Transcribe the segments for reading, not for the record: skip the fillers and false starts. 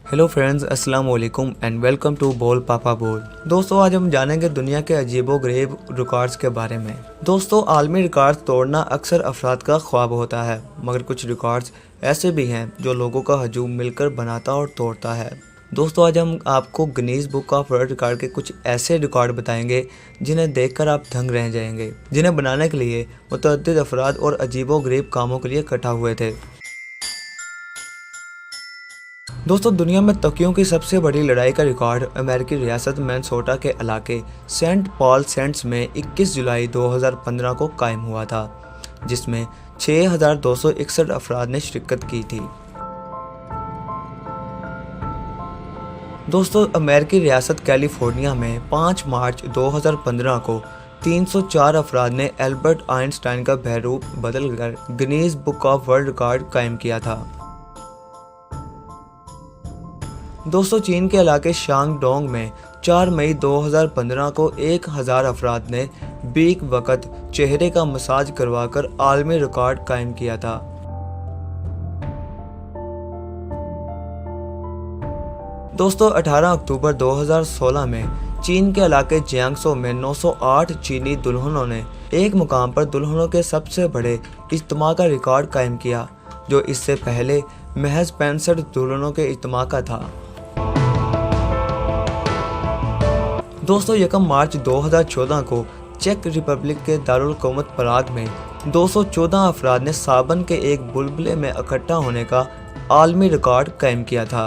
Hello friends, अस्सलाम वालेकुम and welcome to बोल पापा बोल। दोस्तों, आज हम जानेंगे दुनिया के अजीबोगरीब रिकॉर्ड्स के बारे में। दोस्तों, आलमी रिकॉर्ड्स तोड़ना अक्सर अफराद का ख्वाब होता है, मगर कुछ रिकॉर्ड्स ऐसे भी हैं जो लोगों का हजूम मिलकर बनाता और तोड़ता है। दोस्तों, आज हम आपको Guinness book of world record के कुछ ऐसे रिकॉर्ड बताएंगे जिन्हें देखकर आप दंग रह जाएंगे, जिन्हें बनाने के लिए मुतअद्दिद अफराद और अजीबोगरीब कामों के लिए इकट्ठा हुए थे। दोस्तों, दुनिया में तकियों की सबसे बड़ी लड़ाई का रिकॉर्ड अमेरिकी रियासत मिनेसोटा के इलाके सेंट पॉल सेंट्स में 21 जुलाई 2015 को कायम हुआ था, जिसमें 6,261 अफराद ने शिरकत की थी। दोस्तों, अमेरिकी रियासत कैलिफोर्निया में 5 मार्च 2015 को 304 अफराद ने एल्बर्ट आइंस्टाइन का बहरूप बदलकर Guinness book of world record कायम किया था। दोस्तों, चीन के इलाके शांगडोंग में 4 मई 2015 को 1000 अफराद ने बीक वक़्त चेहरे का मसाज करवाकर आलमी रिकॉर्ड कायम किया था। दोस्तों, 18 अक्टूबर 2016 में चीन के इलाके जियांगसो में 908 चीनी दुल्हनों ने एक मुकाम पर दुल्हनों के सबसे बड़े इज्तिमा का रिकॉर्ड कायम किया, जो इससे पहले महज 65 दुल्हनों के इज्तिमा का था। दोस्तों, 1 मार्च 2014 को चेक रिपब्लिक के दारुल हुकूमत पराग में 214 अफराद ने साबन के एक बुलबुले में इकट्ठा होने का आलमी रिकॉर्ड कायम किया था।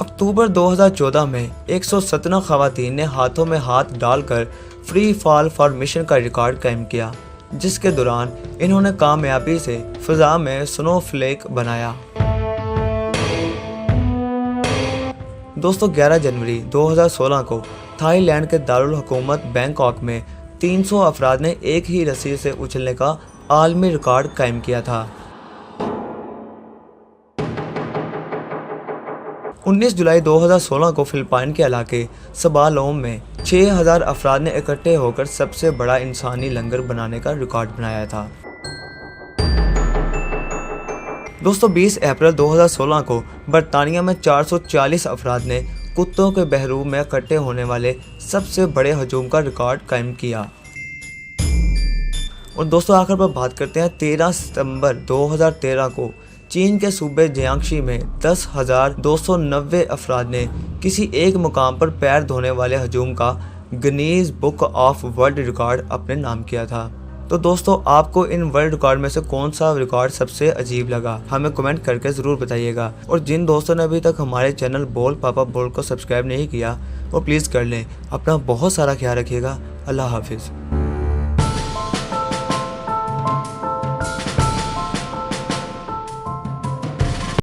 अक्टूबर 2014 में 117 खवातीन ने हाथों में हाथ डालकर फ्री फॉल फॉर्मेशन का रिकॉर्ड कायम किया, जिसके दौरान इन्होंने कामयाबी से फिजा में स्नोफ्लेक बनाया। दोस्तों, 11 जनवरी 2016 को थाईलैंड के दारुल हुकूमत बैंकॉक में 300 अफराद ने एक ही रस्सी से उछलने का आलमी रिकॉर्ड कायम किया था। 19 जुलाई 2016 को फिलिपाइन के इलाके सबालोम में 6000 अफराद ने इकट्ठे होकर सबसे बड़ा इंसानी लंगर बनाने का रिकॉर्ड बनाया था। दोस्तों, 20 अप्रैल 2016 को बरतानिया में 440 अफराद ने कुत्तों के बहरूप में इकट्ठे होने वाले सबसे बड़े हजूम का रिकॉर्ड कायम किया। और दोस्तों, आखिर पर बात करते हैं 13 सितंबर 2013 को चीन के सूबे जियांगशी में 10,290 अफराद ने किसी एक मुकाम पर पैर धोने वाले हजूम का Guinness book of world record अपने नाम किया था। तो दोस्तों, आपको इन वर्ल्ड रिकॉर्ड में से कौन सा रिकॉर्ड सबसे अजीब लगा, हमें कमेंट करके ज़रूर बताइएगा। और जिन दोस्तों ने अभी तक हमारे चैनल बोल पापा बोल को सब्सक्राइब नहीं किया, वो प्लीज़ कर लें। अपना बहुत सारा ख्याल रखिएगा। अल्लाह हाफिज़।